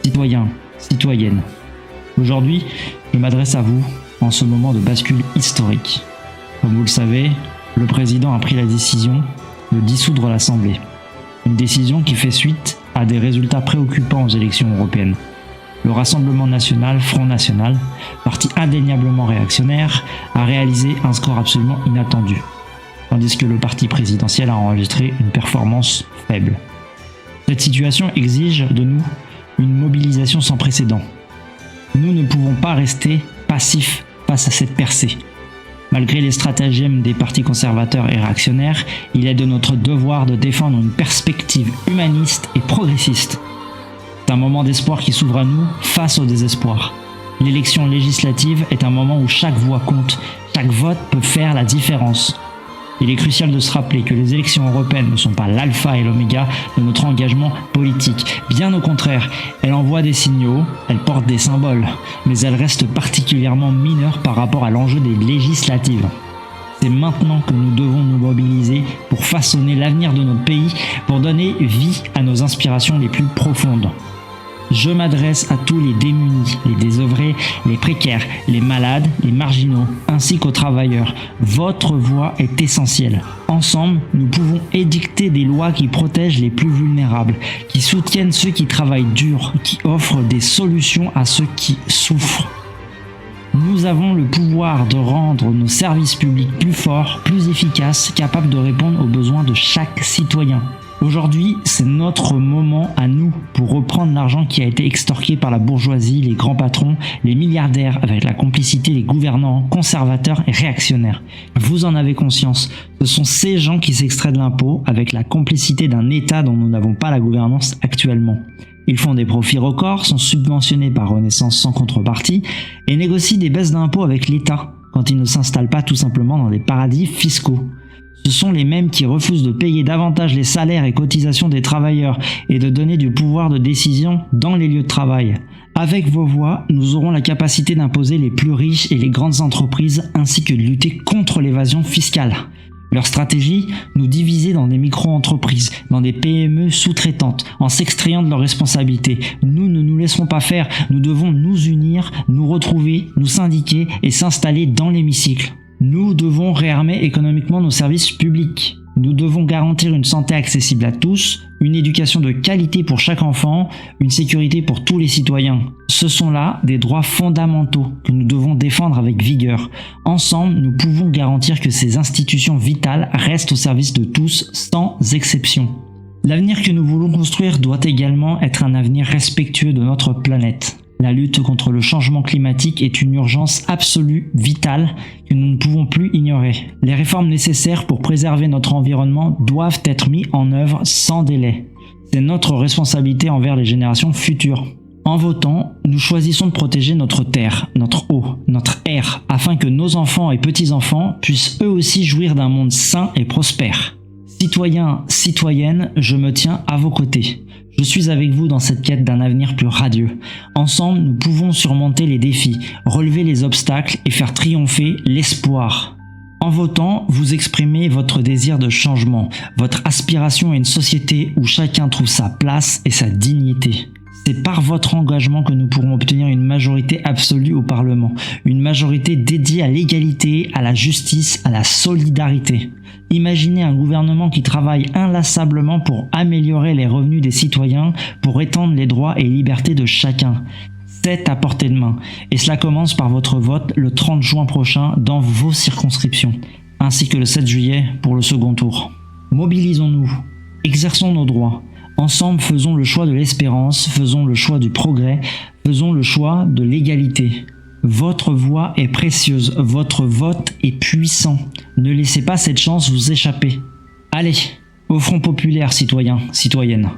Citoyens, citoyennes, aujourd'hui, je m'adresse à vous en ce moment de bascule historique. Comme vous le savez, le président a pris la décision de dissoudre l'Assemblée. Une décision qui fait suite à des résultats préoccupants aux élections européennes. Le Rassemblement national, Front national, parti indéniablement réactionnaire, a réalisé un score absolument inattendu, tandis que le parti présidentiel a enregistré une performance faible. Cette situation exige de nous une mobilisation sans précédent. Nous ne pouvons pas rester passifs face à cette percée. Malgré les stratagèmes des partis conservateurs et réactionnaires, il est de notre devoir de défendre une perspective humaniste et progressiste. C'est un moment d'espoir qui s'ouvre à nous face au désespoir. L'élection législative est un moment où chaque voix compte, chaque vote peut faire la différence. Il est crucial de se rappeler que les élections européennes ne sont pas l'alpha et l'oméga de notre engagement politique. Bien au contraire, elles envoient des signaux, elles portent des symboles, mais elles restent particulièrement mineures par rapport à l'enjeu des législatives. C'est maintenant que nous devons nous mobiliser pour façonner l'avenir de notre pays, pour donner vie à nos inspirations les plus profondes. Je m'adresse à tous les démunis, les désœuvrés, les précaires, les malades, les marginaux, ainsi qu'aux travailleurs. Votre voix est essentielle. Ensemble, nous pouvons édicter des lois qui protègent les plus vulnérables, qui soutiennent ceux qui travaillent dur, qui offrent des solutions à ceux qui souffrent. Nous avons le pouvoir de rendre nos services publics plus forts, plus efficaces, capables de répondre aux besoins de chaque citoyen. Aujourd'hui, c'est notre moment à nous pour reprendre l'argent qui a été extorqué par la bourgeoisie, les grands patrons, les milliardaires, avec la complicité des gouvernants conservateurs et réactionnaires. Vous en avez conscience, ce sont ces gens qui s'extraient de l'impôt avec la complicité d'un État dont nous n'avons pas la gouvernance actuellement. Ils font des profits records, sont subventionnés par Renaissance sans contrepartie et négocient des baisses d'impôts avec l'État quand ils ne s'installent pas tout simplement dans des paradis fiscaux. Ce sont les mêmes qui refusent de payer davantage les salaires et cotisations des travailleurs et de donner du pouvoir de décision dans les lieux de travail. Avec vos voix, nous aurons la capacité d'imposer les plus riches et les grandes entreprises ainsi que de lutter contre l'évasion fiscale. Leur stratégie, nous diviser dans des micro-entreprises, dans des PME sous-traitantes, en s'extrayant de leurs responsabilités. Nous ne nous laisserons pas faire, nous devons nous unir, nous retrouver, nous syndiquer et s'installer dans l'hémicycle. Nous devons réarmer économiquement nos services publics. Nous devons garantir une santé accessible à tous, une éducation de qualité pour chaque enfant, une sécurité pour tous les citoyens. Ce sont là des droits fondamentaux que nous devons défendre avec vigueur. Ensemble, nous pouvons garantir que ces institutions vitales restent au service de tous, sans exception. L'avenir que nous voulons construire doit également être un avenir respectueux de notre planète. La lutte contre le changement climatique est une urgence absolue, vitale, que nous ne pouvons plus ignorer. Les réformes nécessaires pour préserver notre environnement doivent être mises en œuvre sans délai. C'est notre responsabilité envers les générations futures. En votant, nous choisissons de protéger notre terre, notre eau, notre air, afin que nos enfants et petits-enfants puissent eux aussi jouir d'un monde sain et prospère. Citoyens, citoyennes, je me tiens à vos côtés. Je suis avec vous dans cette quête d'un avenir plus radieux. Ensemble, nous pouvons surmonter les défis, relever les obstacles et faire triompher l'espoir. En votant, vous exprimez votre désir de changement, votre aspiration à une société où chacun trouve sa place et sa dignité. C'est par votre engagement que nous pourrons obtenir une majorité absolue au Parlement, une majorité dédiée à l'égalité, à la justice, à la solidarité. Imaginez un gouvernement qui travaille inlassablement pour améliorer les revenus des citoyens, pour étendre les droits et libertés de chacun. C'est à portée de main, et cela commence par votre vote le 30 juin prochain dans vos circonscriptions, ainsi que le 7 juillet pour le second tour. Mobilisons-nous, exerçons nos droits. Ensemble, faisons le choix de l'espérance, faisons le choix du progrès, faisons le choix de l'égalité. Votre voix est précieuse, votre vote est puissant. Ne laissez pas cette chance vous échapper. Allez, au Front populaire, citoyens, citoyennes.